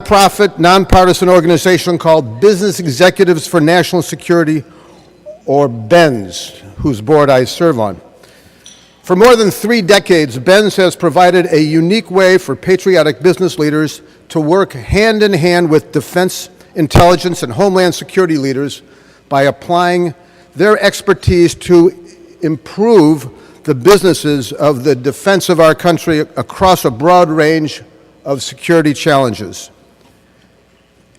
nonprofit, nonpartisan organization called Business Executives for National Security, or BENS, whose board I serve on. For more than 3 decades, BENS has provided a unique way for patriotic business leaders to work hand in hand with defense, intelligence, and homeland security leaders by applying their expertise to improve the businesses of the defense of our country across a broad range of security challenges.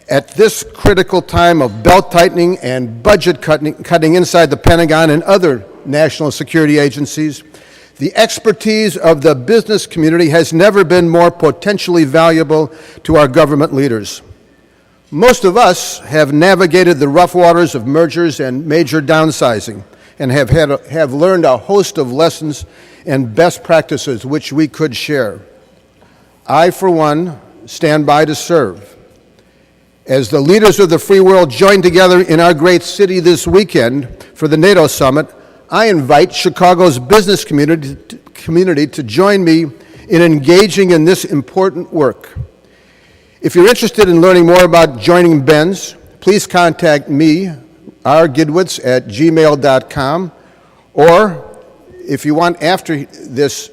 At this critical time of belt-tightening and budget cutting inside the Pentagon and other national security agencies, the expertise of the business community has never been more potentially valuable to our government leaders. Most of us have navigated the rough waters of mergers and major downsizing and have learned a host of lessons and best practices which we could share. I, for one, stand by to serve. As the leaders of the free world join together in our great city this weekend for the NATO summit, I invite Chicago's business community to join me in engaging in this important work. If you're interested in learning more about joining BENS, please contact me, rgidwitz @gmail.com, or if you want after this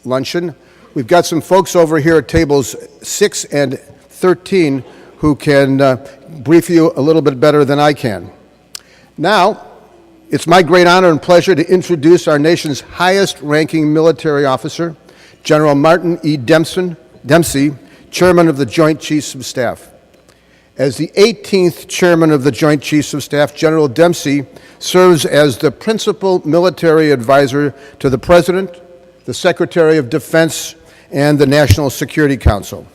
luncheon, we've got some folks over here at tables 6 and 13 who can brief you a little bit better than I can. Now, it's my great honor and pleasure to introduce our nation's highest-ranking military officer, General Martin E. Dempsey, Chairman of the Joint Chiefs of Staff. As the 18th Chairman of the Joint Chiefs of Staff, General Dempsey serves as the principal military advisor to the President, the Secretary of Defense, and the National Security Council.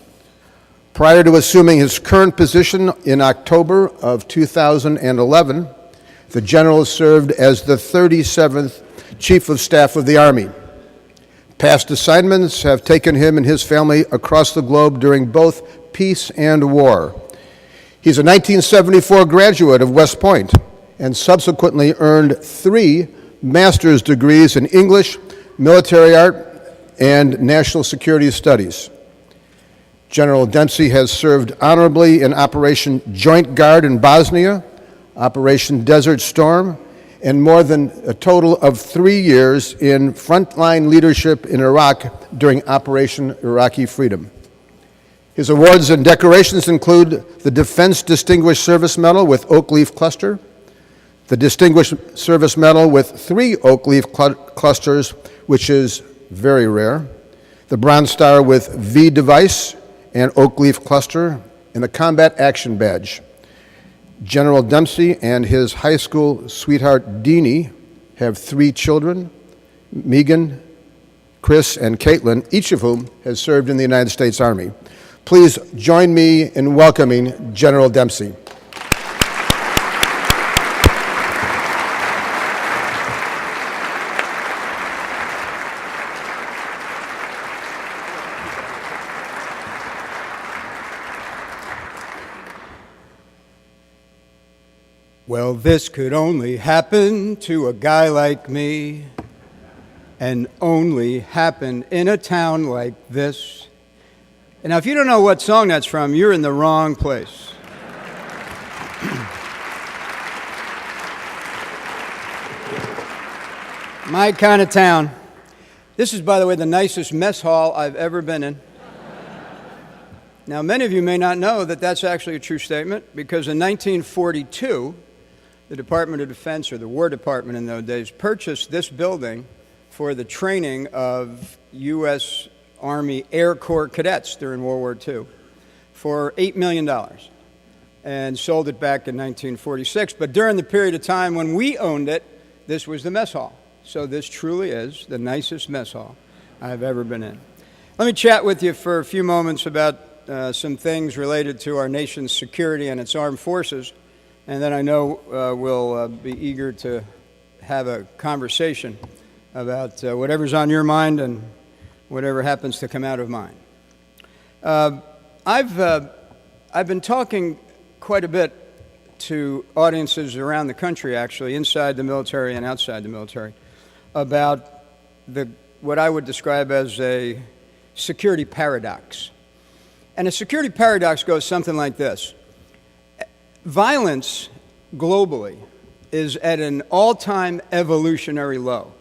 Prior to assuming his current position in October of 2011, the General served as the 37th Chief of Staff of the Army. Past assignments have taken him and his family across the globe during both peace and war. He's a 1974 graduate of West Point and subsequently earned 3 master's degrees in English, military art, and national security studies. General Dempsey has served honorably in Operation Joint Guard in Bosnia, Operation Desert Storm, and more than a total of 3 years in frontline leadership in Iraq during Operation Iraqi Freedom. His awards and decorations include the Defense Distinguished Service Medal with Oak Leaf Cluster, the Distinguished Service Medal with 3 Oak Leaf Clusters, which is very rare, the Bronze Star with V Device and Oak Leaf Cluster, and the Combat Action Badge. General Dempsey and his high school sweetheart, Deanie, have 3 children, Megan, Chris, and Caitlin, each of whom has served in the United States Army. Please join me in welcoming General Dempsey. Well, this could only happen to a guy like me, and only happen in a town like this. And now, if you don't know what song that's from, you're in the wrong place. My kind of town. This is, by the way, the nicest mess hall I've ever been in. Now, many of you may not know that that's actually a true statement, because in 1942, the Department of Defense, or the War Department in those days, purchased this building for the training of U.S. Army Air Corps cadets during World War II for $8 million and sold it back in 1946. But during the period of time when we owned it, this was the mess hall. So this truly is the nicest mess hall I've ever been in. Let me chat with you for a few moments about some things related to our nation's security and its armed forces. And then I know we'll be eager to have a conversation about whatever's on your mind and whatever happens to come out of mine. I've been talking quite a bit to audiences around the country, actually, inside the military and outside the military, about what I would describe as a security paradox. And a security paradox goes something like this. Violence globally is at an all-time evolutionary low.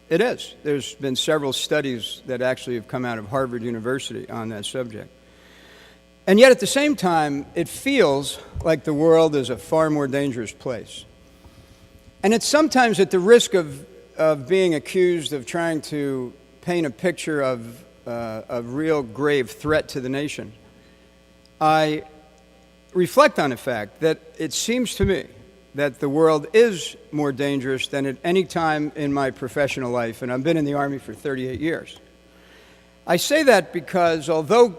It is. There's been several studies that actually have come out of Harvard University on that subject. And yet at the same time, it feels like the world is a far more dangerous place. And it's sometimes at the risk of being accused of trying to paint a picture of a real grave threat to the nation. I reflect on the fact that it seems to me that the world is more dangerous than at any time in my professional life, and I've been in the Army for 38 years. I say that because although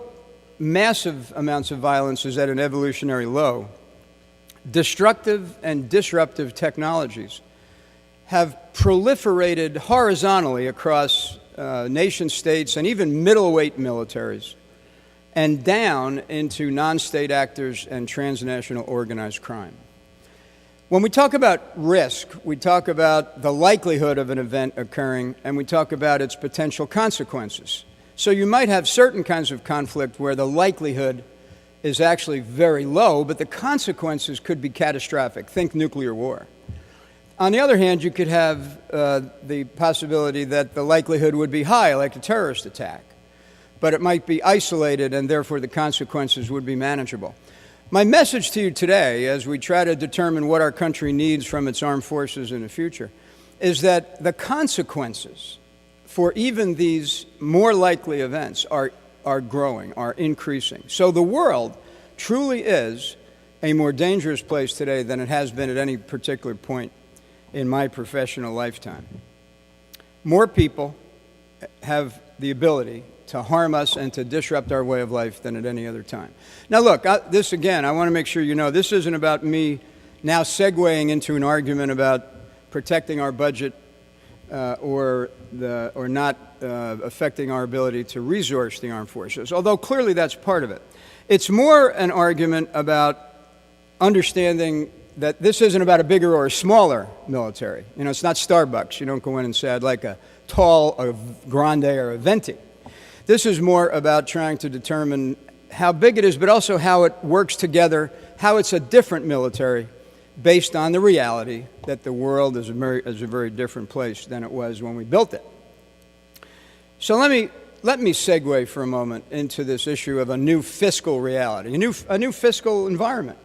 massive amounts of violence is at an evolutionary low, destructive and disruptive technologies have proliferated horizontally across nation states and even middleweight militaries and down into non-state actors and transnational organized crime. When we talk about risk, we talk about the likelihood of an event occurring, and we talk about its potential consequences. So you might have certain kinds of conflict where the likelihood is actually very low, but the consequences could be catastrophic. Think nuclear war. On the other hand, you could have the possibility that the likelihood would be high, like a terrorist attack, but it might be isolated, and therefore the consequences would be manageable. My message to you today, as we try to determine what our country needs from its armed forces in the future, is that the consequences for even these more likely events are growing, are increasing. So the world truly is a more dangerous place today than it has been at any particular point in my professional lifetime. More people have the ability to harm us and to disrupt our way of life than at any other time. Now look, this again, I want to make sure you know, this isn't about me now segueing into an argument about protecting our budget or not affecting our ability to resource the armed forces, although clearly that's part of it. It's more an argument about understanding that this isn't about a bigger or a smaller military. You know, it's not Starbucks. You don't go in and say, I'd like a tall, a grande, or a venti. This is more about trying to determine how big it is, but also how it works together, how it's a different military based on the reality that the world is a very different place than it was when we built it. So let me segue for a moment into this issue of a new fiscal reality, a new fiscal environment.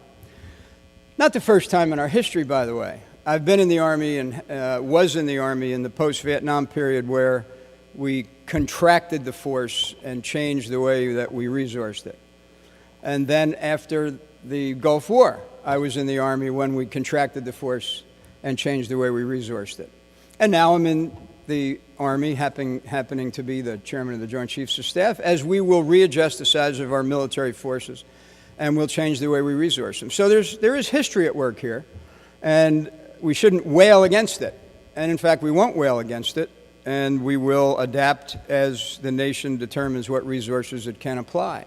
Not the first time in our history, by the way. I've been in the Army and was in the Army in the post-Vietnam period where we contracted the force and changed the way that we resourced it. And then after the Gulf War, I was in the Army when we contracted the force and changed the way we resourced it. And now I'm in the Army, happening to be the chairman of the Joint Chiefs of Staff, as we will readjust the size of our military forces and we'll change the way we resource them. So there is history at work here, and we shouldn't wail against it. And in fact, we won't wail against it, and we will adapt as the nation determines what resources it can apply.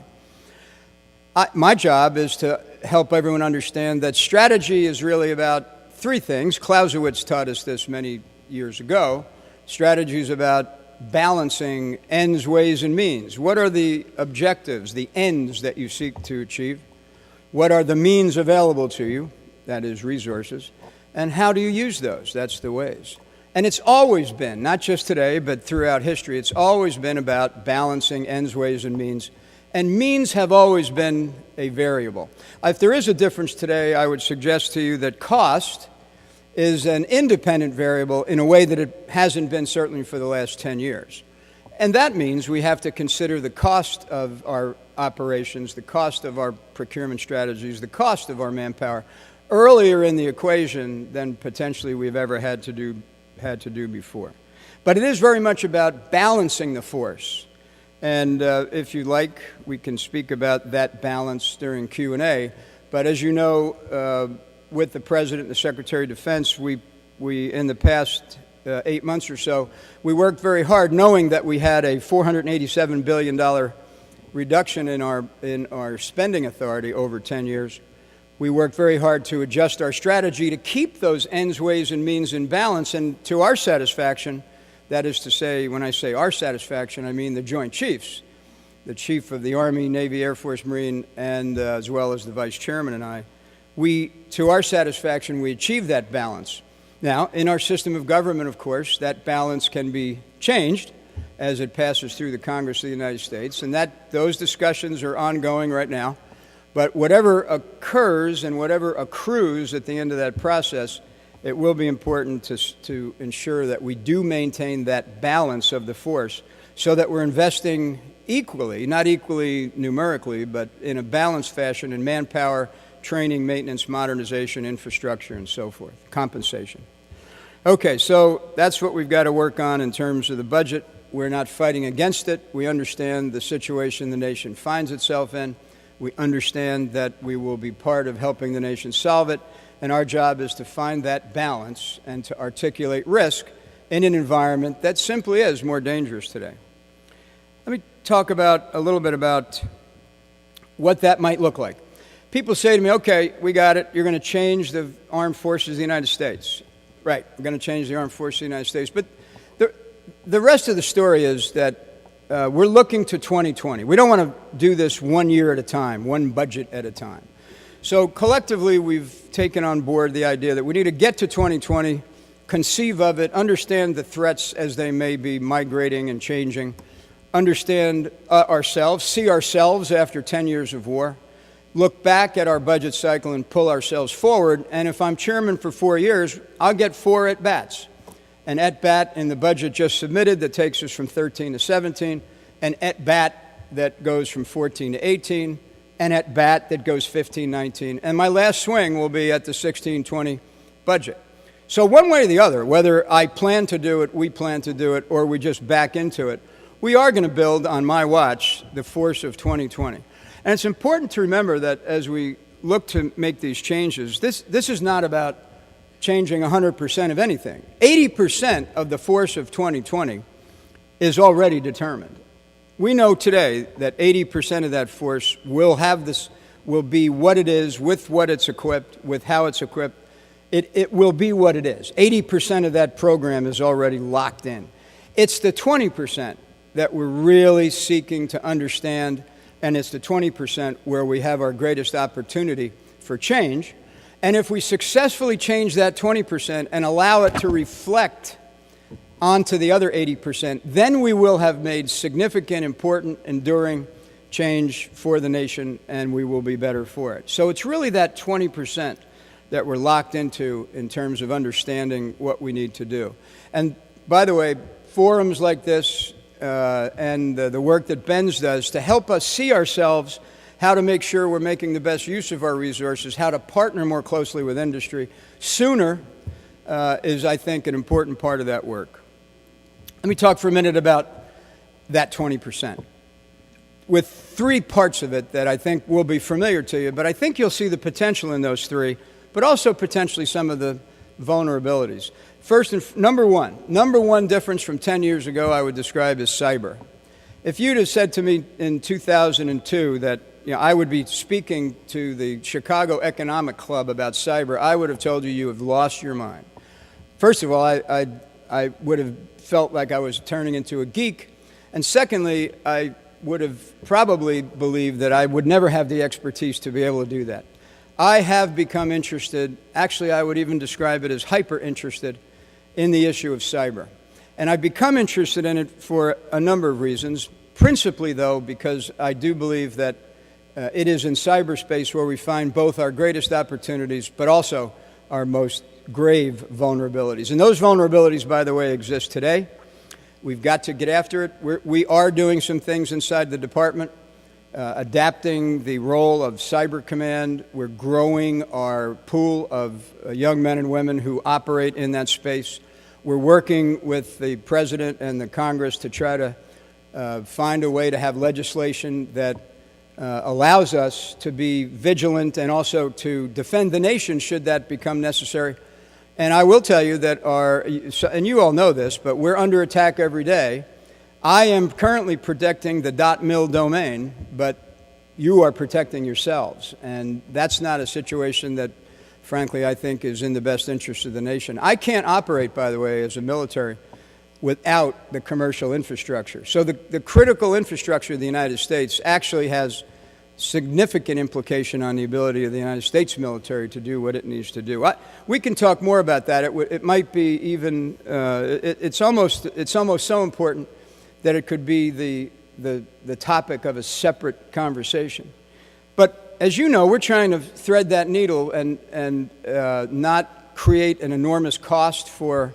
My job is to help everyone understand that strategy is really about three things. Clausewitz taught us this many years ago. Strategy is about balancing ends, ways, and means. What are the objectives, the ends that you seek to achieve? What are the means available to you, that is resources, and how do you use those? That's the ways. And it's always been, not just today, but throughout history, it's always been about balancing ends, ways, and means. And means have always been a variable. If there is a difference today, I would suggest to you that cost is an independent variable in a way that it hasn't been certainly for the last 10 years. And that means we have to consider the cost of our operations, the cost of our procurement strategies, the cost of our manpower earlier in the equation than potentially we've ever had to do before. But it is very much about balancing the force. And if you like, we can speak about that balance during Q&A. But as you know, with the President and the Secretary of Defense, we in the past 8 months or so, we worked very hard knowing that we had a $487 billion reduction in our spending authority over 10 years. We worked very hard to adjust our strategy to keep those ends, ways, and means in balance. And to our satisfaction, that is to say, when I say our satisfaction, I mean the Joint Chiefs. the Chief of the Army, Navy, Air Force, Marine, and as well as the Vice Chairman and I, to our satisfaction, we achieved that balance. Now, in our system of government, of course, that balance can be changed as it passes through the Congress of the United States, and those discussions are ongoing right now. But whatever occurs and whatever accrues at the end of that process, it will be important to ensure that we do maintain that balance of the force so that we're investing equally, not equally numerically, but in a balanced fashion in manpower, training, maintenance, modernization, infrastructure, and so forth, compensation. Okay, so that's what we've got to work on in terms of the budget. We're not fighting against it. We understand the situation the nation finds itself in. We understand that we will be part of helping the nation solve it, and our job is to find that balance and to articulate risk in an environment that simply is more dangerous today. Let me talk a little bit about what that might look like. People say to me, okay, we got it. You're going to change the armed forces of the United States. Right, we're going to change the armed forces of the United States. But the rest of the story is that we're looking to 2020. We don't want to do this 1 year at a time, one budget at a time. So collectively, we've taken on board the idea that we need to get to 2020, conceive of it, understand the threats as they may be migrating and changing, understand ourselves, see ourselves after 10 years of war, look back at our budget cycle and pull ourselves forward. And if I'm chairman for 4 years, I'll get 4 at-bats. An at-bat in the budget just submitted that takes us from 13 to 17, an at-bat that goes from 14 to 18, an at-bat that goes 15, 19, and my last swing will be at the 16-20 budget. So one way or the other, whether I plan to do it, we plan to do it, or we just back into it, we are going to build on my watch the force of 2020. And it's important to remember that as we look to make these changes, this is not about changing 100% of anything. 80% of the force of 2020 is already determined. We know today that 80% of that force will be what it is, with what it's equipped, with how it's equipped. It will be what it is. 80% of that program is already locked in. It's the 20% that we're really seeking to understand, and it's the 20% where we have our greatest opportunity for change. And if we successfully change that 20% and allow it to reflect onto the other 80%, then we will have made significant, important, enduring change for the nation, and we will be better for it. So it's really that 20% that we're locked into in terms of understanding what we need to do. And by the way, forums like this and the work that Ben's does to help us see ourselves, how to make sure we're making the best use of our resources, how to partner more closely with industry sooner is, I think, an important part of that work. Let me talk for a minute about that 20%, with 3 parts of it that I think will be familiar to you, but I think you'll see the potential in those 3, but also potentially some of the vulnerabilities. First, number one difference from 10 years ago I would describe as cyber. If you'd have said to me in 2002 that I would be speaking to the Chicago Economic Club about cyber, I would have told you have lost your mind. First of all, I would have felt like I was turning into a geek. And secondly, I would have probably believed that I would never have the expertise to be able to do that. I have become interested, actually I would even describe it as hyper interested in the issue of cyber. And I've become interested in it for a number of reasons, principally though because I do believe that it is in cyberspace where we find both our greatest opportunities but also our most grave vulnerabilities. And those vulnerabilities, by the way, exist today. We've got to get after it. We are doing some things inside the department, adapting the role of Cyber Command. We're growing our pool of young men and women who operate in that space. We're working with the President and the Congress to try to find a way to have legislation that allows us to be vigilant and also to defend the nation should that become necessary. And I will tell you that and you all know this, but we're under attack every day. I am currently protecting the .mil domain, but you are protecting yourselves. And that's not a situation that, frankly, I think is in the best interest of the nation. I can't operate, by the way, as a military without the commercial infrastructure. So the critical infrastructure of the United States actually has significant implication on the ability of the United States military to do what it needs to do. We can talk more about that. It might be even, it's almost so important that it could be the topic of a separate conversation. But as you know, we're trying to thread that needle and not create an enormous cost for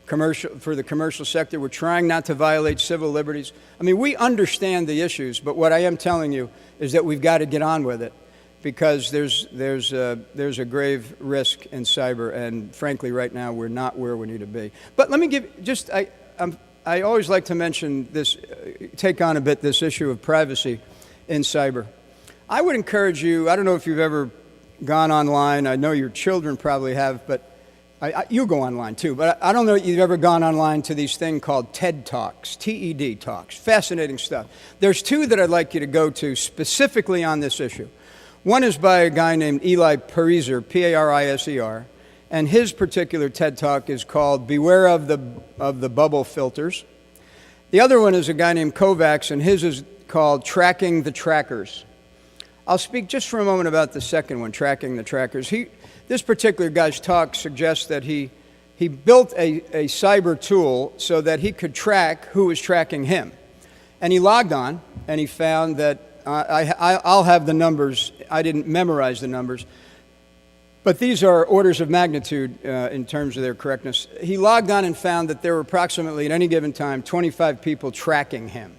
the commercial sector. We're trying not to violate civil liberties. I mean, we understand the issues, but what I am telling you is that we've got to get on with it, because there's a grave risk in cyber, and frankly, right now we're not where we need to be. But let me give I always like to mention this, take on a bit this issue of privacy in cyber. I would encourage you. I don't know if you've ever gone online. I know your children probably have, but you go online too, but I don't know if you've ever gone online to these things called TED Talks, TED Talks. Fascinating stuff. There's two that I'd like you to go to specifically on this issue. One is by a guy named Eli Pariser, P-A-R-I-S-E-R, and his particular TED Talk is called Beware of the Bubble Filters. The other one is a guy named Kovacs, and his is called Tracking the Trackers. I'll speak just for a moment about the second one, Tracking the Trackers. This particular guy's talk suggests that he built a cyber tool so that he could track who was tracking him. And he logged on, and he found that, I'll have the numbers. I didn't memorize the numbers, but these are orders of magnitude in terms of their correctness. He logged on and found that there were approximately, at any given time, 25 people tracking him.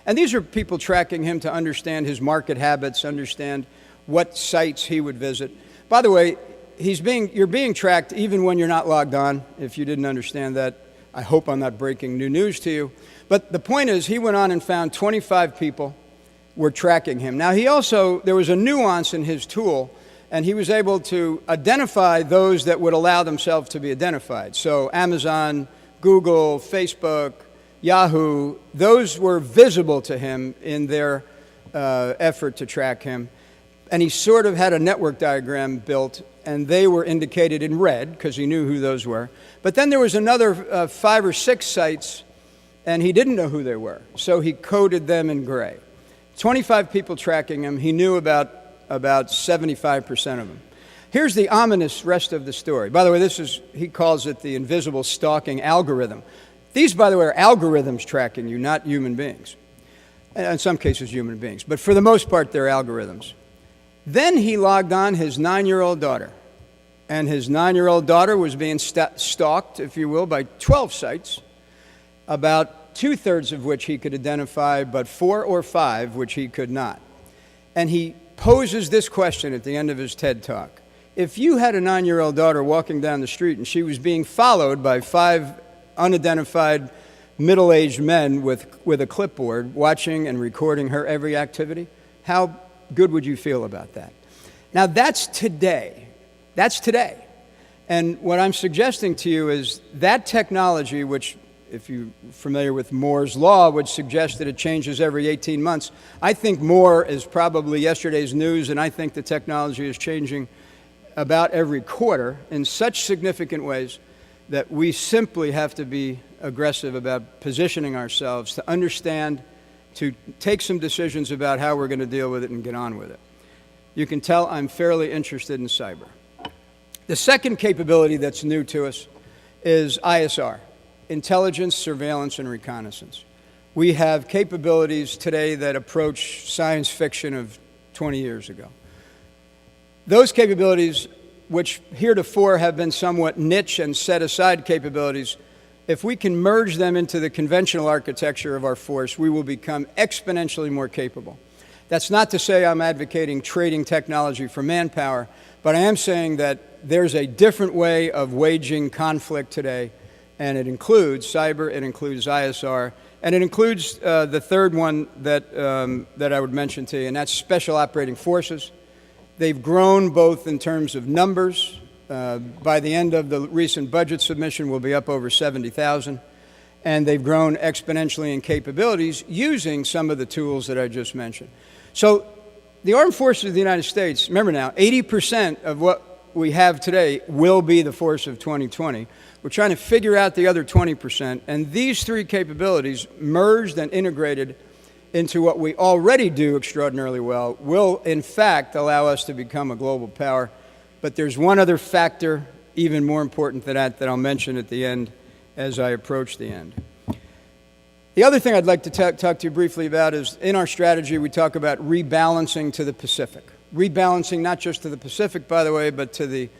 And these are people tracking him to understand his market habits, understand what sites he would visit. By the way, you're being tracked even when you're not logged on. If you didn't understand that, I hope I'm not breaking new news to you. But the point is, he went on and found 25 people were tracking him. Now, there was a nuance in his tool, and he was able to identify those that would allow themselves to be identified. So Amazon, Google, Facebook, Yahoo, those were visible to him in their effort to track him. And he sort of had a network diagram built, and they were indicated in red because he knew who those were. But then there was another 5 or 6 sites, and he didn't know who they were, so he coded them in gray. 25 people tracking him. He knew about 75% of them. Here's the ominous rest of the story. By the way, he calls it the invisible stalking algorithm. These, by the way, are algorithms tracking you, not human beings. And in some cases, human beings. But for the most part, they're algorithms. Then he logged on his 9-year-old daughter. And his 9-year-old daughter was being stalked, if you will, by 12 sites, about 2/3 of which he could identify, but 4 or 5 which he could not. And he poses this question at the end of his TED Talk. If you had a 9-year-old daughter walking down the street and she was being followed by 5 unidentified middle-aged men with a clipboard watching and recording her every activity, how good would you feel about that? Now, that's today. That's today. And what I'm suggesting to you is that technology, which, if you're familiar with Moore's Law, would suggest that it changes every 18 months. I think Moore is probably yesterday's news, and I think the technology is changing about every quarter in such significant ways that we simply have to be aggressive about positioning ourselves to understand, to take some decisions about how we're going to deal with it and get on with it. You can tell I'm fairly interested in cyber. The second capability that's new to us is ISR, intelligence, surveillance, and reconnaissance. We have capabilities today that approach science fiction of 20 years ago. Those capabilities, which heretofore have been somewhat niche and set-aside capabilities, if we can merge them into the conventional architecture of our force, we will become exponentially more capable. That's not to say I'm advocating trading technology for manpower, but I am saying that there's a different way of waging conflict today, and it includes cyber, it includes ISR, and it includes the third one that I would mention to you, and that's special operating forces. They've grown both in terms of numbers. By the end of the recent budget submission, we'll be up over 70,000. And they've grown exponentially in capabilities using some of the tools that I just mentioned. So the armed forces of the United States, remember now, 80% of what we have today will be the force of 2020. We're trying to figure out the other 20%, and these three capabilities merged and integrated into what we already do extraordinarily well will, in fact, allow us to become a global power. But there's one other factor, even more important than that I'll mention at the end as I approach the end. The other thing I'd like to talk to you briefly about is in our strategy, we talk about rebalancing to the Pacific. Rebalancing not just to the Pacific, by the way, but to the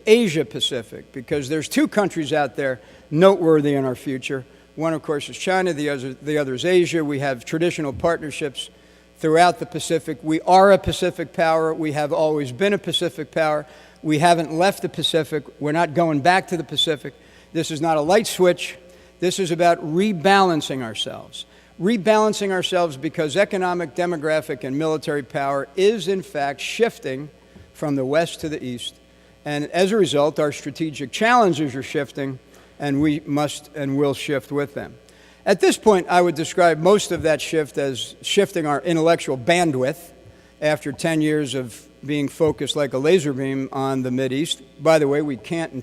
Asia-Pacific, because there's two countries out there noteworthy in our future. One, of course, is China. The other is Asia. We have traditional partnerships throughout the Pacific. We are a Pacific power. We have always been a Pacific power. We haven't left the Pacific. We're not going back to the Pacific. This is not a light switch. This is about rebalancing ourselves. Rebalancing ourselves because economic, demographic, and military power is, in fact, shifting from the West to the East. And as a result, our strategic challenges are shifting, and we must and will shift with them. At this point, I would describe most of that shift as shifting our intellectual bandwidth after 10 years of being focused like a laser beam on the Mideast. By the way, we can't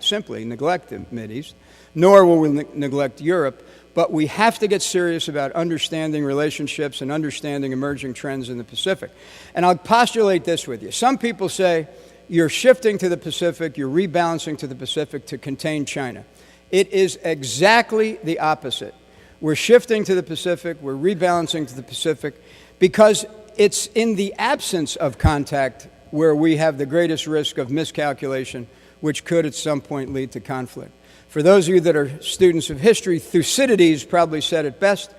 simply neglect the Mideast, nor will we neglect Europe, but we have to get serious about understanding relationships and understanding emerging trends in the Pacific. And I'll postulate this with you. Some people say, you're shifting to the Pacific, you're rebalancing to the Pacific to contain China. It is exactly the opposite. We're shifting to the Pacific, we're rebalancing to the Pacific, because it's in the absence of contact where we have the greatest risk of miscalculation, which could at some point lead to conflict. For those of you that are students of history, Thucydides probably said it best.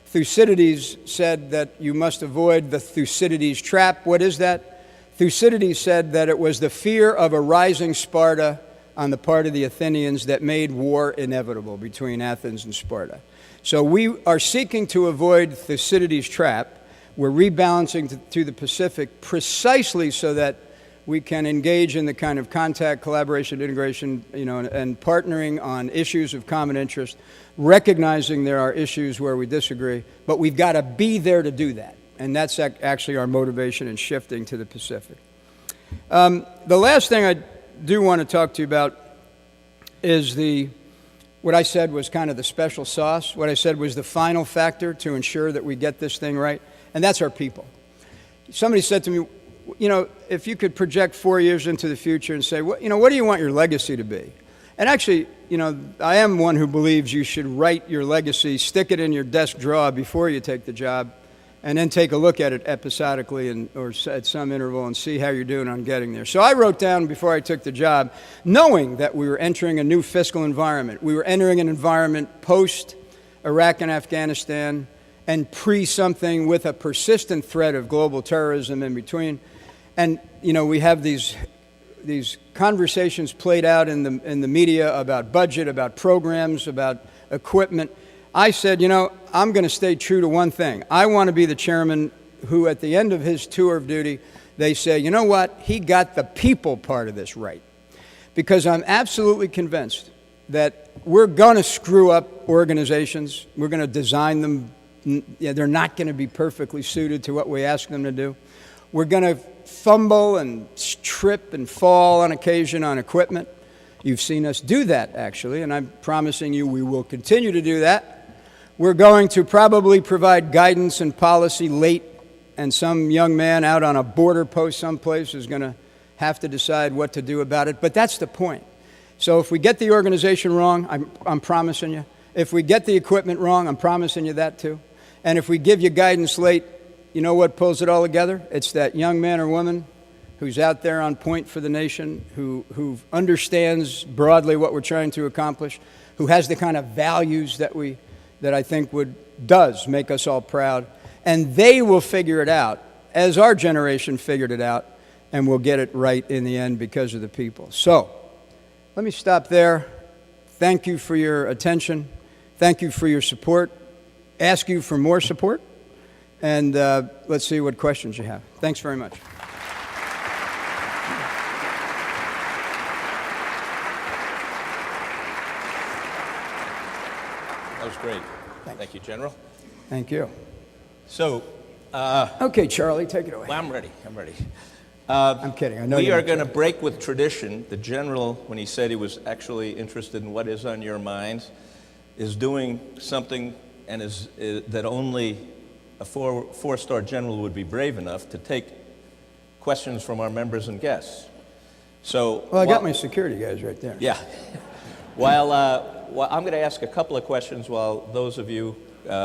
Thucydides said that you must avoid the Thucydides trap. What is that? Thucydides said that it was the fear of a rising Sparta on the part of the Athenians that made war inevitable between Athens and Sparta. So we are seeking to avoid Thucydides' trap. We're rebalancing to the Pacific precisely so that we can engage in the kind of contact, collaboration, integration, and partnering on issues of common interest, recognizing there are issues where we disagree, but we've got to be there to do that. And that's actually our motivation in shifting to the Pacific. The last thing I do want to talk to you about is what I said was kind of the special sauce. What I said was the final factor to ensure that we get this thing right, and that's our people. Somebody said to me, if you could project 4 years into the future and say, what do you want your legacy to be? And actually, I am one who believes you should write your legacy, stick it in your desk drawer before you take the job, and then take a look at it episodically or at some interval and see how you're doing on getting there. So I wrote down before I took the job, knowing that we were entering a new fiscal environment. We were entering an environment post-Iraq and Afghanistan and pre-something with a persistent threat of global terrorism in between. And, we have these conversations played out in the media about budget, about programs, about equipment. I said, I'm going to stay true to one thing. I want to be the chairman who, at the end of his tour of duty, they say, you know what? He got the people part of this right. Because I'm absolutely convinced that we're going to screw up organizations. We're going to design them. They're not going to be perfectly suited to what we ask them to do. We're going to fumble and trip and fall on occasion on equipment. You've seen us do that, actually, and I'm promising you we will continue to do that. We're going to probably provide guidance and policy late, and some young man out on a border post someplace is going to have to decide what to do about it, but that's the point. So if we get the organization wrong, I'm promising you. If we get the equipment wrong, I'm promising you that too. And if we give you guidance late, you know what pulls it all together? It's that young man or woman who's out there on point for the nation, who understands broadly what we're trying to accomplish, who has the kind of values that I think does make us all proud. And they will figure it out, as our generation figured it out, and we'll get it right in the end because of the people. So, let me stop there. Thank you for your attention. Thank you for your support. Ask you for more support. And let's see what questions you have. Thanks very much. That was great. Thank you, General. Thank you. So, okay, Charlie, take it away. well, I'm ready. I'm kidding. I know We you're are going to break with tradition. The general, when he said he was actually interested in what is on your minds, is doing something and that only a four-star general would be brave enough to take questions from our members and guests. So, Well, I got my security guys right there. Yeah. While I'm going to ask a couple of questions while those of you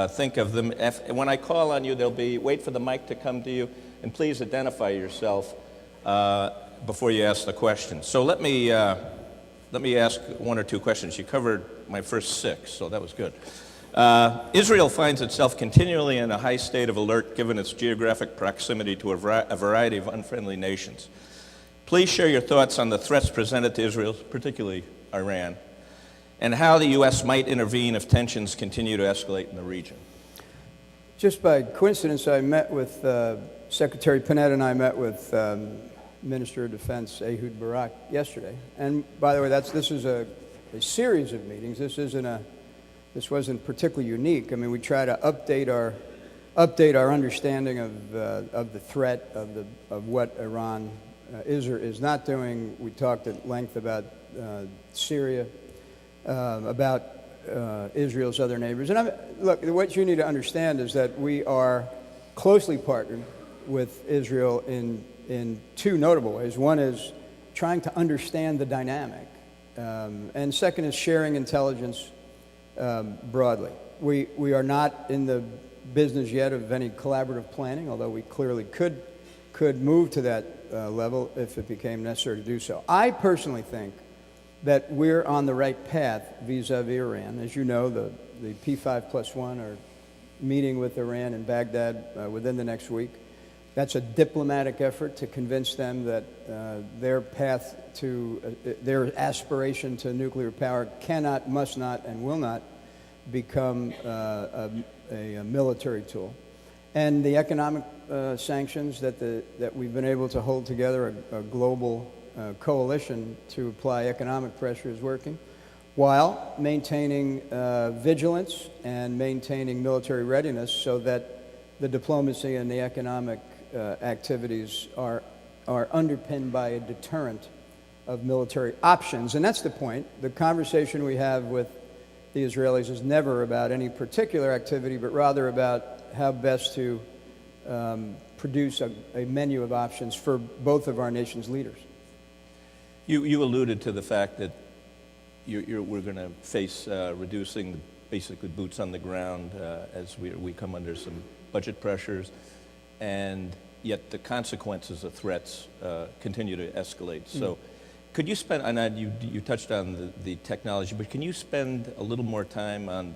think of them. When I call on you, wait for the mic to come to you, and please identify yourself before you ask the question. So let me ask one or two questions. You covered my first six, so that was good. Israel finds itself continually in a high state of alert given its geographic proximity to a variety of unfriendly nations. Please share your thoughts on the threats presented to Israel, particularly Iran, and how the U.S. might intervene if tensions continue to escalate in the region. Just by coincidence, I met with Secretary Panetta, and I met with Minister of Defense Ehud Barak yesterday. And by the way, this is a series of meetings. This wasn't particularly unique. I mean, we try to update our understanding of the threat of what Iran is or is not doing. We talked at length about Syria, about Israel's other neighbors. And look, what you need to understand is that we are closely partnered with Israel in two notable ways. One is trying to understand the dynamic, and second is sharing intelligence broadly. We are not in the business yet of any collaborative planning, although we clearly could move to that level if it became necessary to do so. I personally think that we're on the right path vis-a-vis Iran. As you know, the P5+1 are meeting with Iran in Baghdad within the next week. That's a diplomatic effort to convince them that their path to their aspiration to nuclear power cannot, must not, and will not become a military tool. And the economic sanctions that we've been able to hold together, a global coalition to apply economic pressure, is working, while maintaining vigilance and maintaining military readiness so that the diplomacy and the economic activities are underpinned by a deterrent of military options. And that's the point. The conversation we have with the Israelis is never about any particular activity, but rather about how best to produce a menu of options for both of our nation's leaders. You alluded to the fact that we're going to face reducing basically boots on the ground as we come under some budget pressures, and yet the consequences of threats continue to escalate. So could you spend, and you touched on the technology, but can you spend a little more time on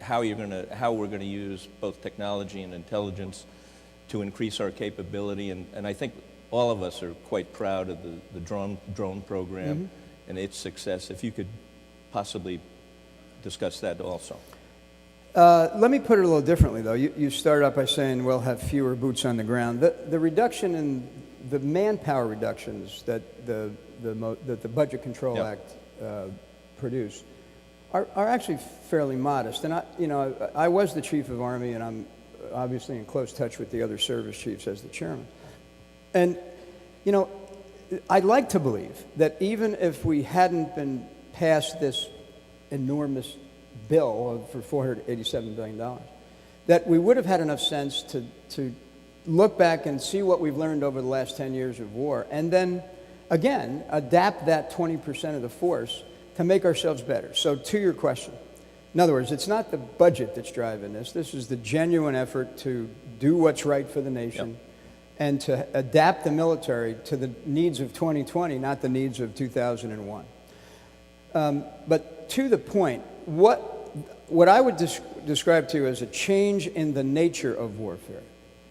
how we're going to use both technology and intelligence to increase our capability? And I think all of us are quite proud of the drone program and its success. If you could possibly discuss that also. Let me put it a little differently, though. You started out by saying we'll have fewer boots on the ground. The reduction in the manpower reductions that the Budget Control Act produced are actually fairly modest. And I was the chief of Army, and I'm obviously in close touch with the other service chiefs as the chairman. And I'd like to believe that even if we hadn't been past this enormous bill for $487 billion, that we would have had enough sense to look back and see what we've learned over the last 10 years of war, and then, again, adapt that 20% of the force to make ourselves better. So to your question, in other words, it's not the budget that's driving this. This is the genuine effort to do what's right for the nation and to adapt the military to the needs of 2020, not the needs of 2001. But to the point, what I would describe to you as a change in the nature of warfare.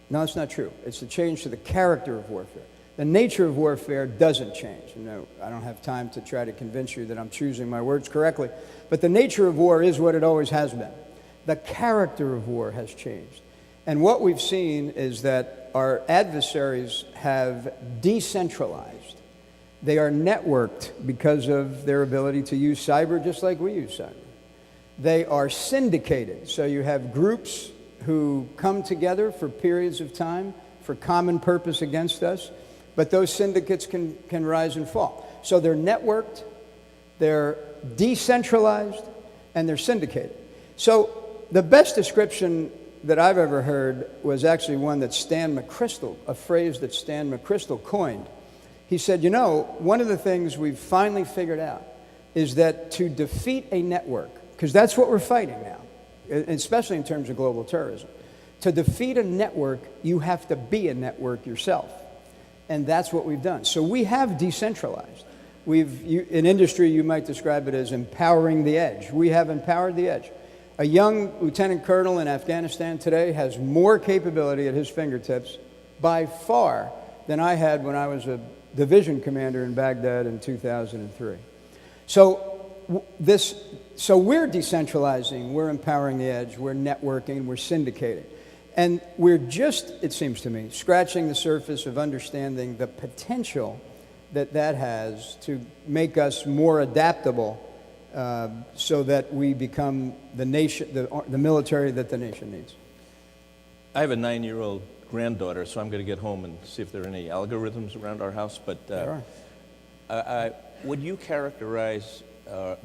No, it's not true. It's a change to the character of warfare. The nature of warfare doesn't change. I don't have time to try to convince you that I'm choosing my words correctly, but the nature of war is what it always has been. The character of war has changed. And what we've seen is that our adversaries have decentralized. They are networked because of their ability to use cyber just like we use cyber. They are syndicated, so you have groups who come together for periods of time for common purpose against us, but those syndicates can rise and fall. So they're networked, they're decentralized, and they're syndicated. So the best description that I've ever heard was actually one that Stan McChrystal, a phrase that Stan McChrystal coined. He said, you know, one of the things we've finally figured out is that to defeat a network, because that's what we're fighting now, especially in terms of global terrorism, to defeat a network, you have to be a network yourself. And that's what we've done. So we have decentralized. In industry, you might describe it as empowering the edge. We have empowered the edge. A young lieutenant colonel in Afghanistan today has more capability at his fingertips by far than I had when I was a division commander in Baghdad in 2003. So we're decentralizing, we're empowering the edge, we're networking, we're syndicating. And we're just, it seems to me, scratching the surface of understanding the potential that has to make us more adaptable so that we become the nation, the military that the nation needs. I have a 9-year-old granddaughter, so I'm going to get home and see if there are any algorithms around our house. But There are. would you characterize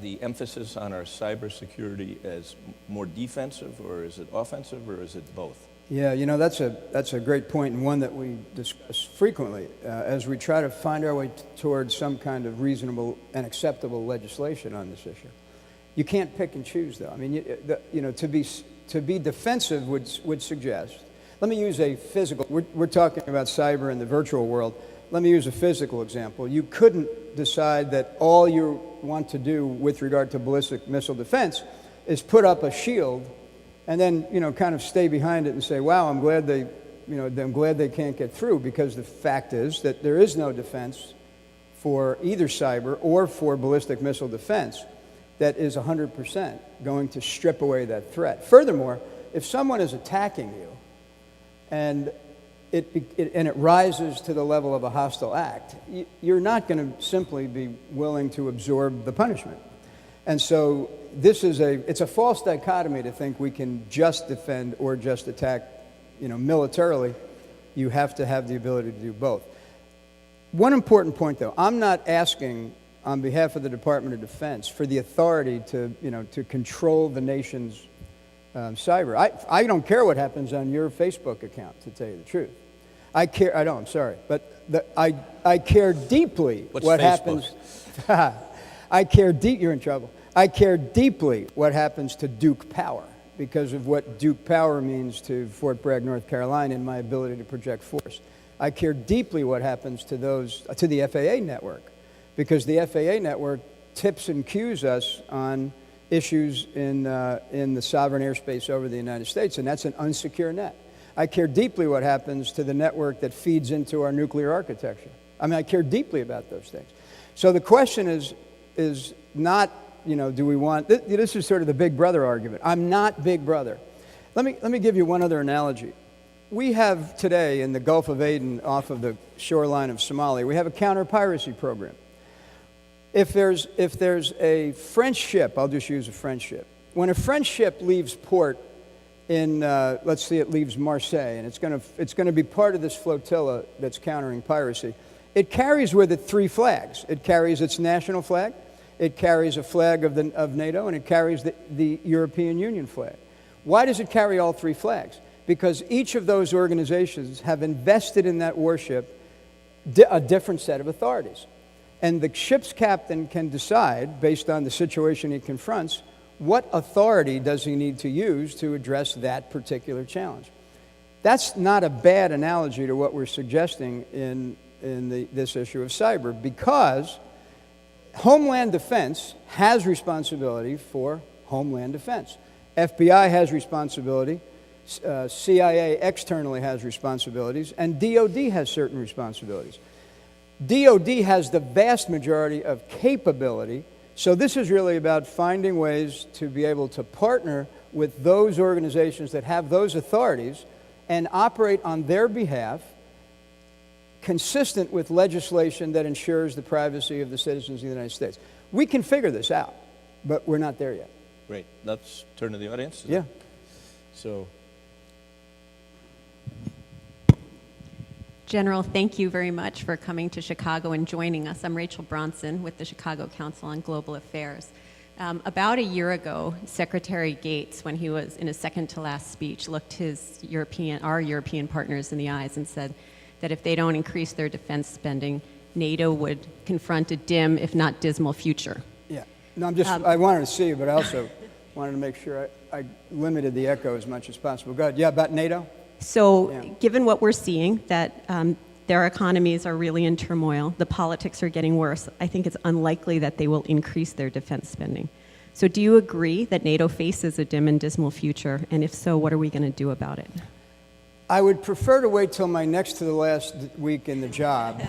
the emphasis on our cybersecurity as more defensive, or is it offensive, or is it both? Yeah, you know, that's a great point, and one that we discuss frequently as we try to find our way towards some kind of reasonable and acceptable legislation on this issue. You can't pick and choose, though. I mean, to be defensive would suggest. Let me use a physical. We're talking about cyber in the virtual world. Let me use a physical example. You couldn't decide that all you want to do with regard to ballistic missile defense is put up a shield and then, kind of stay behind it and say, wow, I'm glad they can't get through, because the fact is that there is no defense for either cyber or for ballistic missile defense that is 100% going to strip away that threat. Furthermore, if someone is attacking you and it rises to the level of a hostile act, you're not going to simply be willing to absorb the punishment. And so it's a false dichotomy to think we can just defend or just attack, militarily. You have to have the ability to do both. One important point, though, I'm not asking on behalf of the Department of Defense for the authority to control the nation's cyber. I don't care what happens on your Facebook account, to tell you the truth. I care deeply what happens. You're in trouble. I care deeply what happens to Duke Power, because of what Duke Power means to Fort Bragg, North Carolina, and my ability to project force. I care deeply what happens to the FAA network, because the FAA network tips and cues us on issues in the sovereign airspace over the United States, and that's an unsecure net. I care deeply what happens to the network that feeds into our nuclear architecture. I mean, I care deeply about those things. So the question is not, do we want, this is sort of the Big Brother argument. I'm not Big Brother. Let me give you one other analogy. We have today in the Gulf of Aden, off of the shoreline of Somalia, we have a counter-piracy program. If there's a French ship, I'll just use a French ship. When a French ship leaves port in, let's say it leaves Marseille, and it's going to be part of this flotilla that's countering piracy, it carries with it 3 flags. It carries its national flag, it carries a flag of NATO, and it carries the European Union flag. Why does it carry all 3 flags? Because each of those organizations have invested in that warship a different set of authorities. And the ship's captain can decide, based on the situation he confronts, what authority does he need to use to address that particular challenge. That's not a bad analogy to what we're suggesting in this issue of cyber, because Homeland Defense has responsibility for Homeland Defense. FBI has responsibility, CIA externally has responsibilities, and DOD has certain responsibilities. DOD has the vast majority of capability, so this is really about finding ways to be able to partner with those organizations that have those authorities and operate on their behalf, consistent with legislation that ensures the privacy of the citizens of the United States. We can figure this out, but we're not there yet. Great. Let's turn to the audience. Yeah. General, thank you very much for coming to Chicago and joining us. I'm Rachel Bronson with the Chicago Council on Global Affairs. About a year ago, Secretary Gates, when he was in his second-to-last speech, looked our European partners in the eyes and said that if they don't increase their defense spending, NATO would confront a dim, if not dismal, future. Yeah. No, I wanted to see you, but I also wanted to make sure I limited the echo as much as possible. Go ahead. Yeah, about NATO? So, Yeah. given what we're seeing, that their economies are really in turmoil, the politics are getting worse, I think it's unlikely that they will increase their defense spending. So do you agree that NATO faces a dim and dismal future? And if so, what are we going to do about it? I would prefer to wait till my next to the last week in the job.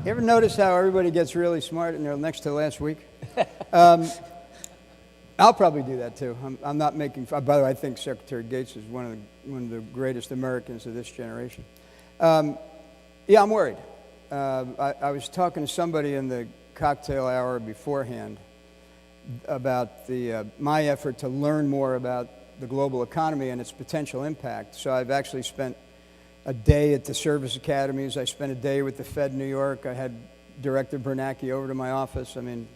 You ever notice how everybody gets really smart in their next to the last week? I'll probably do that too. I'm not making. By the way, I think Secretary Gates is one of the greatest Americans of this generation. Yeah, I'm worried. I was talking to somebody in the cocktail hour beforehand about my effort to learn more about the global economy and its potential impact. So I've actually spent a day at the service academies. I spent a day with the Fed New York. I had Director Bernanke over to my office. I mean,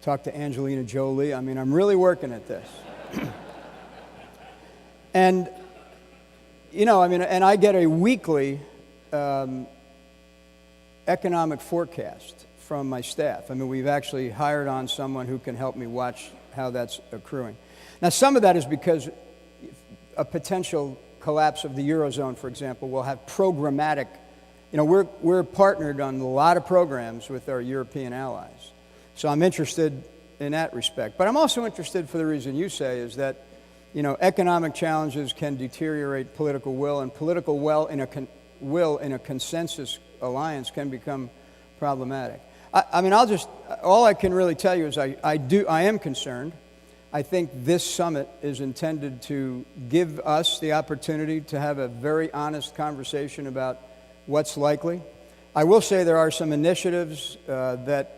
talked to Angelina Jolie. I mean, I'm really working at this. And, you know, I mean, and I get a weekly economic forecast from my staff. I mean, we've actually hired on someone who can help me watch how that's accruing. Now, some of that is because a potential collapse of the Eurozone, for example, will have programmatic, you know, we're partnered on a lot of programs with our European allies. So I'm interested in that respect. But I'm also interested for the reason you say is that, you know, economic challenges can deteriorate political will, and political will in a consensus alliance can become problematic. I mean, all I can really tell you is I am concerned. I think this summit is intended to give us the opportunity to have a very honest conversation about what's likely. I will say there are some initiatives that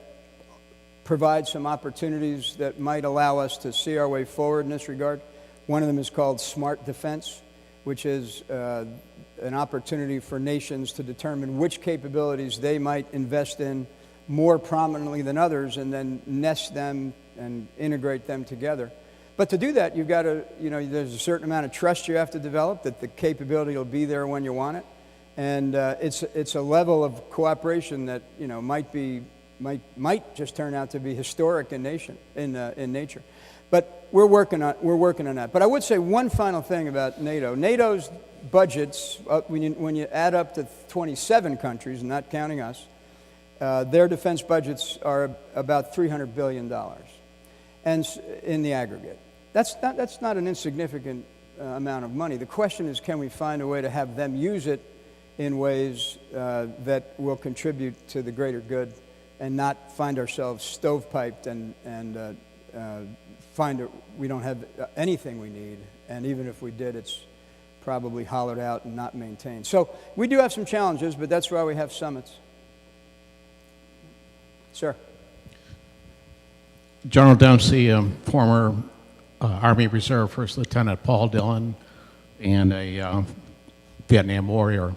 provide some opportunities that might allow us to see our way forward in this regard. One of them is called Smart Defense, which is an opportunity for nations to determine which capabilities they might invest in more prominently than others and then nest them and integrate them together. But to do that, you've got to, you know, there's a certain amount of trust you have to develop that the capability will be there when you want it. And it's a level of cooperation that, you know, might just turn out to be historic in nature. But we're working on that. But I would say one final thing about NATO. NATO's budgets, when you add up to 27 countries, not counting us, their defense budgets are about $300 billion, and in the aggregate. That's not an insignificant amount of money. The question is, can we find a way to have them use it in ways that will contribute to the greater good, and not find ourselves stovepiped and find we don't have anything we need, and even if we did, it's probably hollowed out and not maintained. So we do have some challenges, but that's why we have summits. Sir. General Dempsey, former Army Reserve First Lieutenant Paul Dillon, and a Vietnam warrior.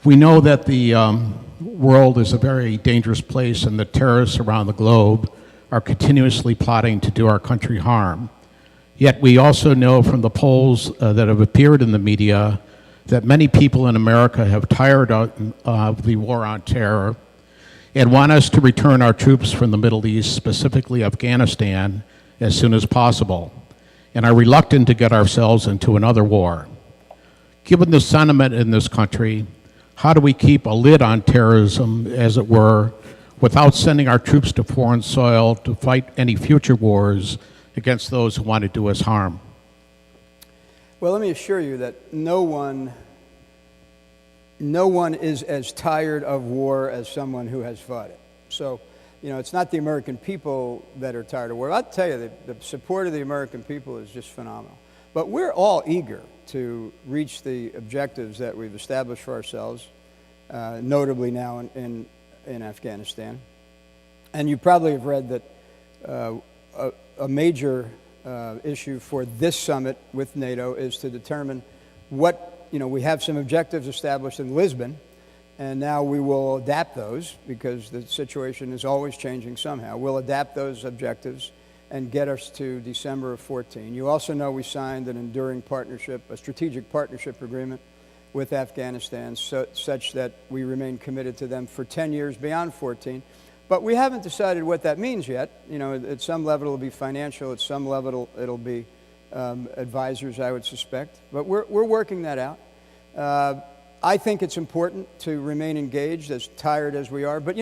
We know that the world is a very dangerous place, and the terrorists around the globe are continuously plotting to do our country harm. Yet we also know from the polls that have appeared in the media that many people in America have tired of the war on terror and want us to return our troops from the Middle East, specifically Afghanistan, as soon as possible, and are reluctant to get ourselves into another war. Given the sentiment in this country, how do we keep a lid on terrorism, as it were, without sending our troops to foreign soil to fight any future wars against those who want to do us harm? Well, let me assure you that no one is as tired of war as someone who has fought it. So, you know, it's not the American people that are tired of war. I'll tell you, the support of the American people is just phenomenal. But we're all eager to reach the objectives that we've established for ourselves, notably now in Afghanistan. And you probably have read that a major issue for this summit with NATO is to determine what we have some objectives established in Lisbon, and now we will adapt those because the situation is always changing somehow. We'll adapt those objectives and get us to December of 14. You also know we signed an enduring partnership, a strategic partnership agreement with Afghanistan such that we remain committed to them for 10 years beyond 14. But we haven't decided what that means yet. At some level it'll be financial, at some level it'll be advisors, I would suspect. But we're working that out. I think it's important to remain engaged, as tired as we are. But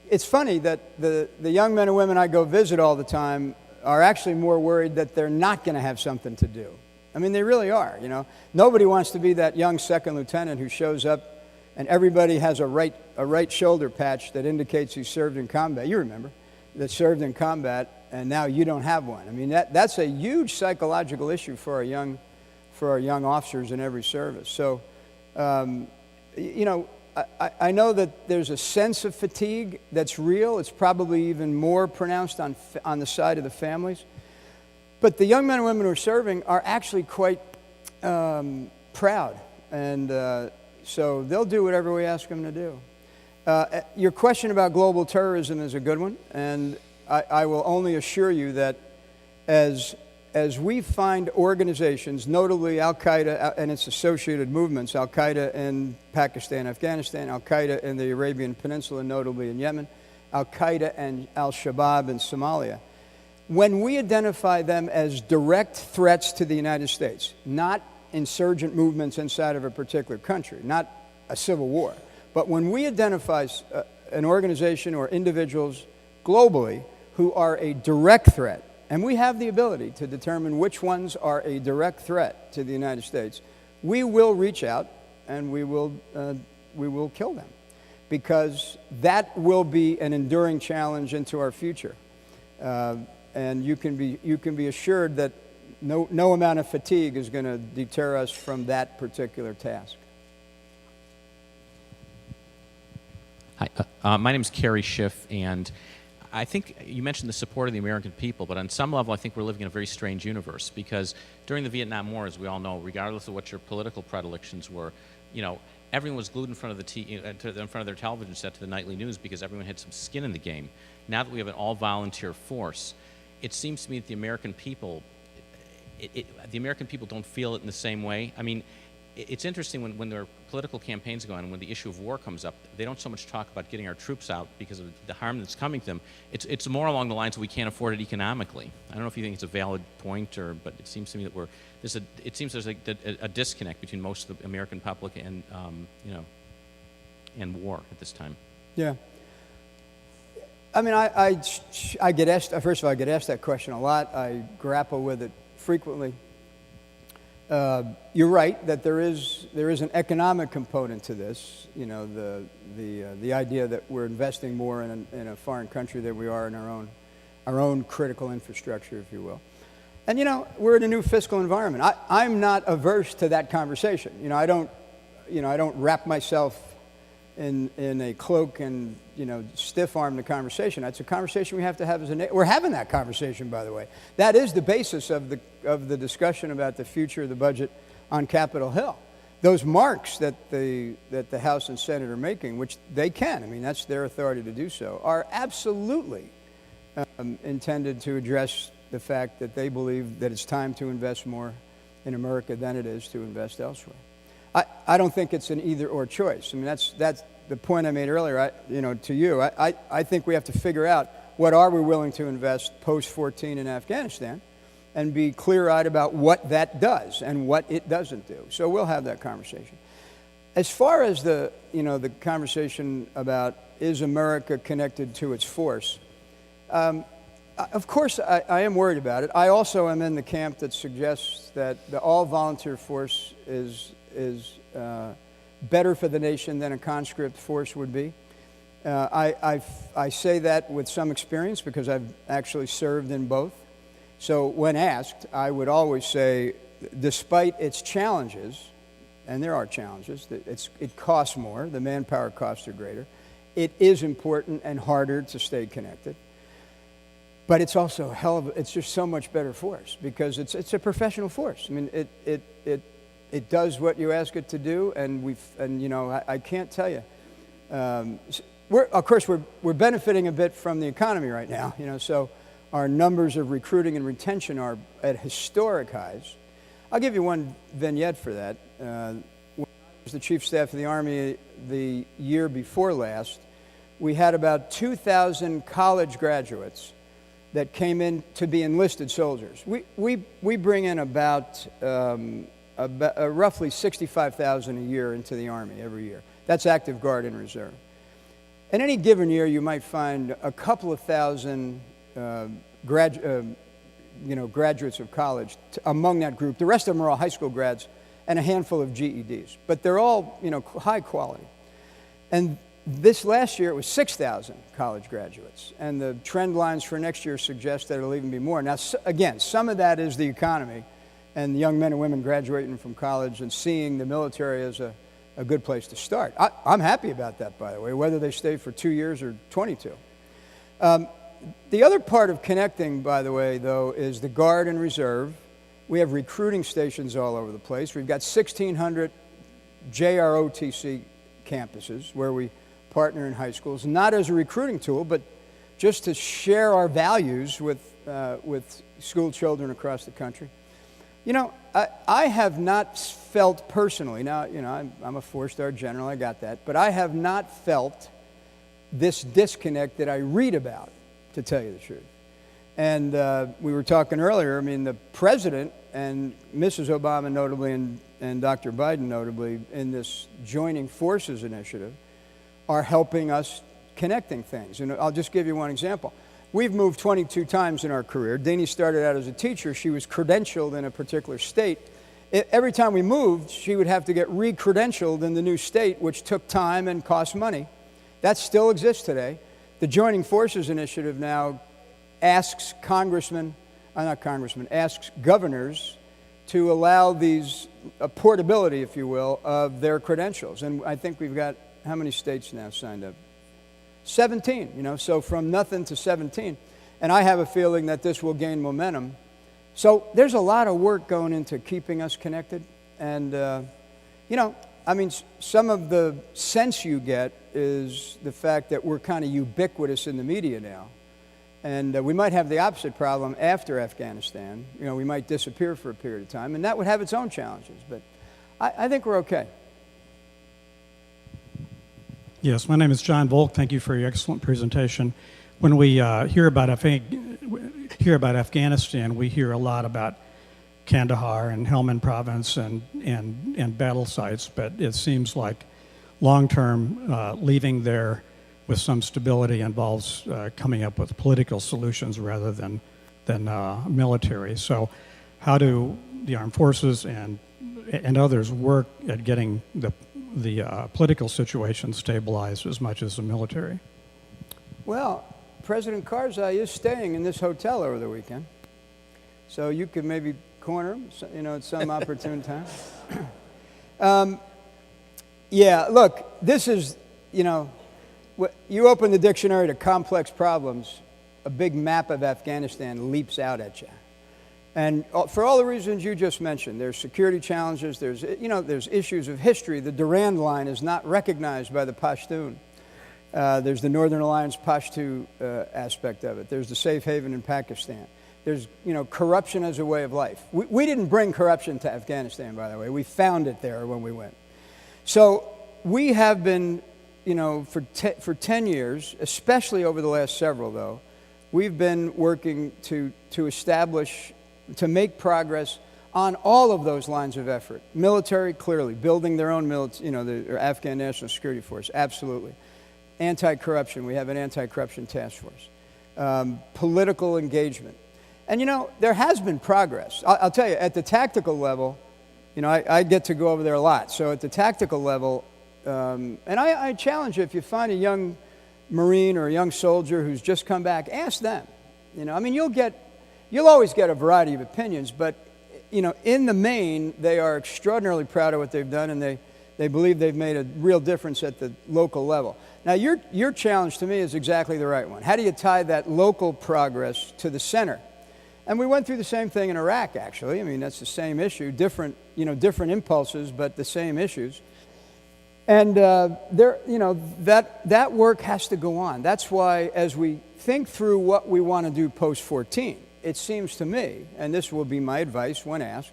it's funny that the young men and women I go visit all the time are actually more worried that they're not going to have something to do. I mean, they really are, Nobody wants to be that young second lieutenant who shows up and everybody has a right shoulder patch that indicates he served in combat. You remember, that served in combat, and now you don't have one. I mean, that's a huge psychological issue for our young officers in every service. So, I know that there's a sense of fatigue that's real. It's probably even more pronounced on the side of the families. But the young men and women who are serving are actually quite proud, and so they'll do whatever we ask them to do. Your question about global terrorism is a good one, and I will only assure you that as we find organizations, notably Al-Qaeda and its associated movements, Al-Qaeda in Pakistan, Afghanistan, Al-Qaeda in the Arabian Peninsula, notably in Yemen, Al-Qaeda and Al-Shabaab in Somalia, when we identify them as direct threats to the United States, not insurgent movements inside of a particular country, not a civil war, but when we identify an organization or individuals globally who are a direct threat, and we have the ability to determine which ones are a direct threat to the United States, we will reach out and we will kill them, because that will be an enduring challenge into our future. And you can be assured that no amount of fatigue is going to deter us from that particular task. Hi, my name is Kerry Schiff, and I think you mentioned the support of the American people, but on some level I think we're living in a very strange universe, because during the Vietnam War, as we all know, regardless of what your political predilections were, everyone was glued in front of their television set to the nightly news because everyone had some skin in the game. Now that we have an all-volunteer force, it seems to me that the American people don't feel it in the same way. I mean, it's interesting when there are political campaigns going on, and when the issue of war comes up, they don't so much talk about getting our troops out because of the harm that's coming to them. It's more along the lines of we can't afford it economically. I don't know if you think it's a valid point, but it seems to me that it seems there's a disconnect between most of the American public and and war at this time. Yeah. I mean, I get asked, first of all, I get asked that question a lot. I grapple with it frequently. You're right that there is an economic component to this. The idea that we're investing more in a foreign country than we are in our own critical infrastructure, if you will. And we're in a new fiscal environment. I'm not averse to that conversation. I don't wrap myself in a cloak and stiff-arm the conversation. That's a conversation we have to have as a nation. We're having that conversation, by the way. That is the basis of the discussion about the future of the budget on Capitol Hill. Those marks that the House and Senate are making, which they can, I mean, that's their authority to do so, are absolutely intended to address the fact that they believe that it's time to invest more in America than it is to invest elsewhere. I don't think it's an either-or choice. I mean, that's the point I made earlier. To you, I think we have to figure out what are we willing to invest post-14 in Afghanistan, and be clear-eyed about what that does and what it doesn't do. So we'll have that conversation. As far as the conversation about is America connected to its force, of course I am worried about it. I also am in the camp that suggests that the all-volunteer force is better for the nation than a conscript force would be. I say that with some experience because I've actually served in both. So when asked, I would always say, despite its challenges, and there are challenges, it costs more, the manpower costs are greater, it is important and harder to stay connected. But it's also it's just so much better force because it's a professional force. I mean, It does what you ask it to do, and I can't tell you. Of course, we're benefiting a bit from the economy right now, so our numbers of recruiting and retention are at historic highs. I'll give you one vignette for that. When I was the Chief Staff of the Army the year before last, we had about 2,000 college graduates that came in to be enlisted soldiers. We bring in about roughly 65,000 a year into the Army every year. That's active guard and reserve. In any given year, you might find a couple of thousand graduates of college among that group. The rest of them are all high school grads and a handful of GEDs. But they're all, high quality. And this last year, it was 6,000 college graduates. And the trend lines for next year suggest that it'll even be more. Now, again, some of that is the economy and young men and women graduating from college and seeing the military as a good place to start. I'm happy about that, by the way, whether they stay for 2 years or 22. The other part of connecting, by the way, though, is the Guard and Reserve. We have recruiting stations all over the place. We've got 1,600 JROTC campuses where we partner in high schools, not as a recruiting tool, but just to share our values with school children across the country. I have not felt personally, now, I'm a 4-star general, I got that, but I have not felt this disconnect that I read about, to tell you the truth. And we were talking earlier, the president and Mrs. Obama notably and Dr. Biden notably in this Joining Forces initiative are helping us connecting things. And I'll just give you one example. We've moved 22 times in our career. Deanie started out as a teacher. She was credentialed in a particular state. Every time we moved, she would have to get re-credentialed in the new state, which took time and cost money. That still exists today. The Joining Forces Initiative now asks asks governors to allow these portability, if you will, of their credentials. And I think we've got, how many states now signed up? 17, so from nothing to 17. And I have a feeling that this will gain momentum. So there's a lot of work going into keeping us connected. And, some of the sense you get is the fact that we're kind of ubiquitous in the media now. And we might have the opposite problem after Afghanistan. We might disappear for a period of time, and that would have its own challenges. But I think we're okay. Yes, my name is John Volk. Thank you for your excellent presentation. When we hear about Afghanistan, we hear a lot about Kandahar and Helmand Province and battle sites, but it seems like long-term leaving there with some stability involves coming up with political solutions rather than military. So how do the armed forces and others work at getting the political situation stabilized as much as the military? Well, President Karzai is staying in this hotel over the weekend, so you could maybe corner him, at some opportune time. Look, this is, you open the dictionary to complex problems, a big map of Afghanistan leaps out at you. And for all the reasons you just mentioned, there's security challenges, there's issues of history. The Durand Line is not recognized by the Pashtun. There's the Northern Alliance Pashtu aspect of it. There's the safe haven in Pakistan. There's, corruption as a way of life. We didn't bring corruption to Afghanistan, by the way. We found it there when we went. So we have been, for 10 years, especially over the last several, though, we've been working to establish, to make progress on all of those lines of effort. Military, clearly, building their own the Afghan National Security Force, absolutely. Anti-corruption, we have an anti-corruption task force. Political engagement. And, there has been progress. I'll tell you, at the tactical level, I get to go over there a lot. So at the tactical level, and I challenge you, if you find a young Marine or a young soldier who's just come back, ask them. You'll always get a variety of opinions, but, in the main, they are extraordinarily proud of what they've done, and they believe they've made a real difference at the local level. Now, your challenge to me is exactly the right one. How do you tie that local progress to the center? And we went through the same thing in Iraq, actually. I mean, that's the same issue, different impulses, but the same issues. And that work has to go on. That's why, as we think through what we want to do post-14, it seems to me, and this will be my advice when asked,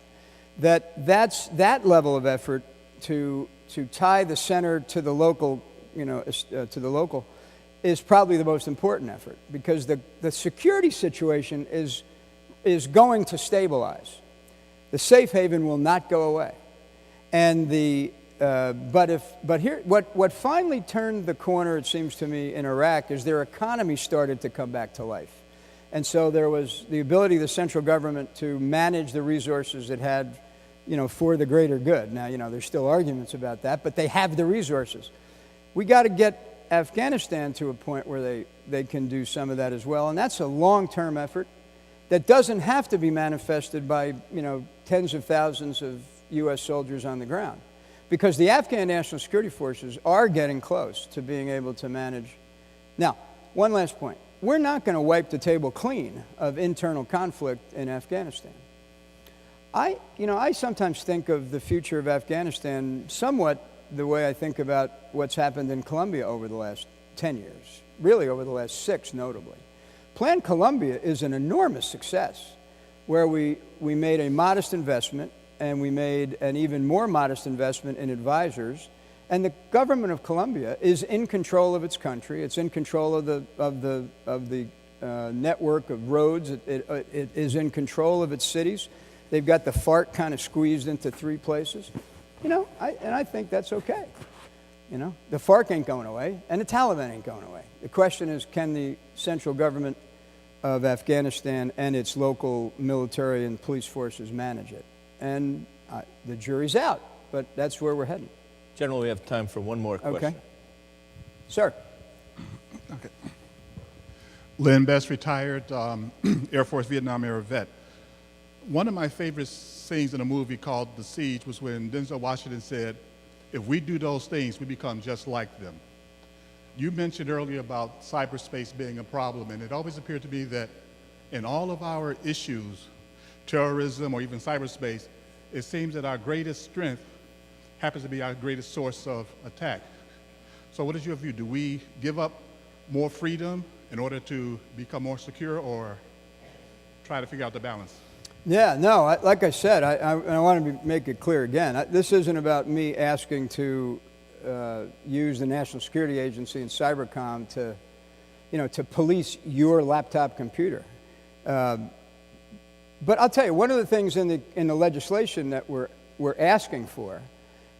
that level of effort to tie the center to the local, is probably the most important effort, because the security situation is going to stabilize. The safe haven will not go away, and but here, what finally turned the corner, it seems to me, in Iraq is their economy started to come back to life. And so there was the ability of the central government to manage the resources it had, for the greater good. Now, there's still arguments about that, but they have the resources. We got to get Afghanistan to a point where they can do some of that as well, and that's a long-term effort that doesn't have to be manifested by, tens of thousands of U.S. soldiers on the ground. Because the Afghan National Security Forces are getting close to being able to manage. Now, one last point. We're not going to wipe the table clean of internal conflict in Afghanistan. I sometimes think of the future of Afghanistan somewhat the way I think about what's happened in Colombia over the last 10 years, really over the last 6 notably. Plan Colombia is an enormous success where we made a modest investment, and we made an even more modest investment in advisors. And the government of Colombia is in control of its country. It's in control of the network of roads. It is in control of its cities. They've got the FARC kind of squeezed into 3 places. I think that's okay. The FARC ain't going away, and the Taliban ain't going away. The question is, can the central government of Afghanistan and its local military and police forces manage it? And the jury's out, but that's where we're heading. General, we have time for one more question. Okay. Sir. Okay. Lynn Best, retired Air Force Vietnam era vet. One of my favorite scenes in a movie called The Siege was when Denzel Washington said, if we do those things, we become just like them. You mentioned earlier about cyberspace being a problem, and it always appeared to me that in all of our issues, terrorism or even cyberspace, it seems that our greatest strength happens to be our greatest source of attack. So what is your view? Do we give up more freedom in order to become more secure, or try to figure out the balance? Yeah, no, like I said, I want to make it clear again. This isn't about me asking to use the National Security Agency and Cybercom to police your laptop computer. But I'll tell you, one of the things in the legislation that we're asking for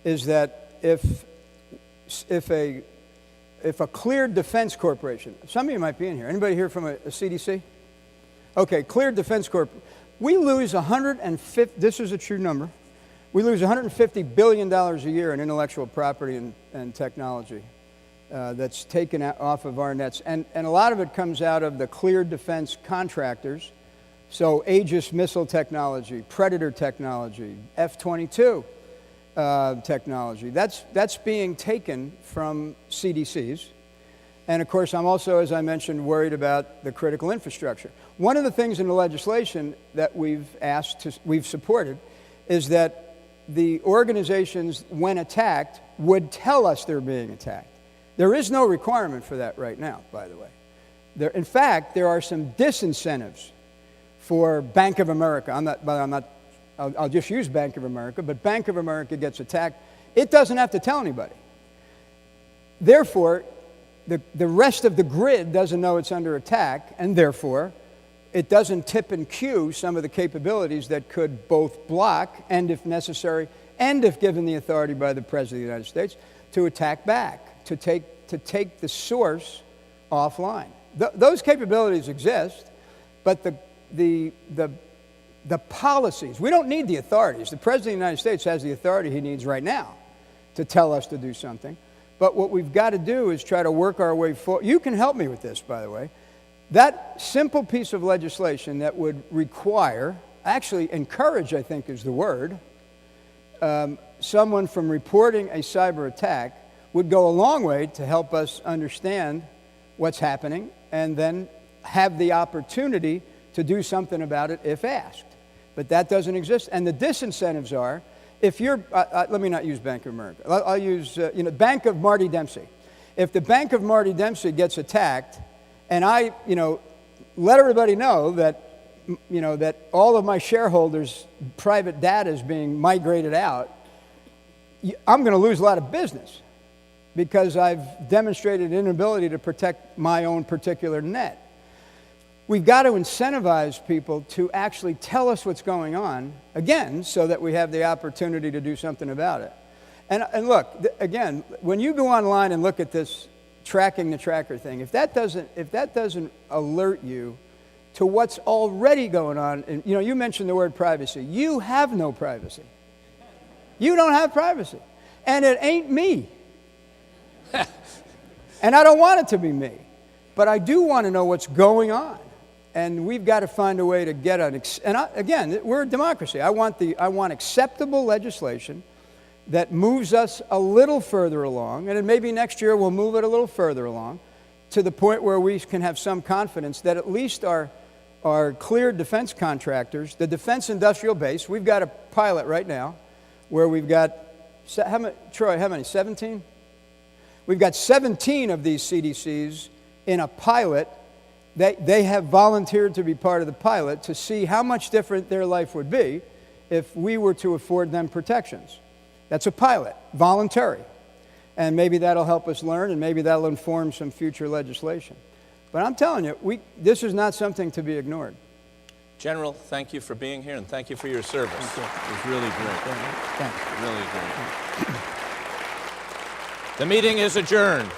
is that if a cleared defense corporation, some of you might be in here. Anybody here from a CDC? Okay, cleared defense corp. We lose this is a true number, we lose $150 billion a year in intellectual property and technology that's taken off of our nets. And a lot of it comes out of the cleared defense contractors. So Aegis missile technology, Predator technology, F-22 technology, that's being taken from CDCs. And of course, I'm also, as I mentioned, worried about the critical infrastructure. One of the things in the legislation that we've supported is that the organizations, when attacked, would tell us they're being attacked. There is no requirement for that right now, by the way. In fact, there are some disincentives for Bank of America. I'll just use Bank of America, but Bank of America gets attacked. It doesn't have to tell anybody. Therefore, the rest of the grid doesn't know it's under attack, and therefore, it doesn't tip and cue some of the capabilities that could both block and, if necessary, and if given the authority by the President of the United States, to attack back, to take the source offline. Those capabilities exist, but the policies, we don't need the authorities. The President of the United States has the authority he needs right now to tell us to do something. But what we've got to do is try to work our way forward. You can help me with this, by the way. That simple piece of legislation that would require, actually encourage, I think is the word, someone from reporting a cyber attack would go a long way to help us understand what's happening and then have the opportunity to do something about it if asked. But that doesn't exist. And the disincentives are, if you're, let me not use Bank of America. I'll use, Bank of Marty Dempsey. If the Bank of Marty Dempsey gets attacked, and I, let everybody know that, that all of my shareholders' private data is being migrated out, I'm going to lose a lot of business because I've demonstrated inability to protect my own particular net. We've got to incentivize people to actually tell us what's going on, again, so that we have the opportunity to do something about it. And look, again, when you go online and look at this tracking the tracker thing, if that doesn't alert you to what's already going on, and you mentioned the word privacy. You have no privacy. You don't have privacy. And it ain't me. And I don't want it to be me. But I do want to know what's going on. And we've got to find a way to get again, we're a democracy. I want acceptable legislation that moves us a little further along, and then maybe next year we'll move it a little further along to the point where we can have some confidence that at least our cleared defense contractors, the defense industrial base, we've got a pilot right now where we've got, Troy, how many, 17? We've got 17 of these CDCs in a pilot. They have volunteered to be part of the pilot to see how much different their life would be if we were to afford them protections. That's a pilot, voluntary. And maybe that'll help us learn, and maybe that'll inform some future legislation. But I'm telling you, this is not something to be ignored. General, thank you for being here, and thank you for your service. Thank you. It was really great. Thanks. Really great. The meeting is adjourned.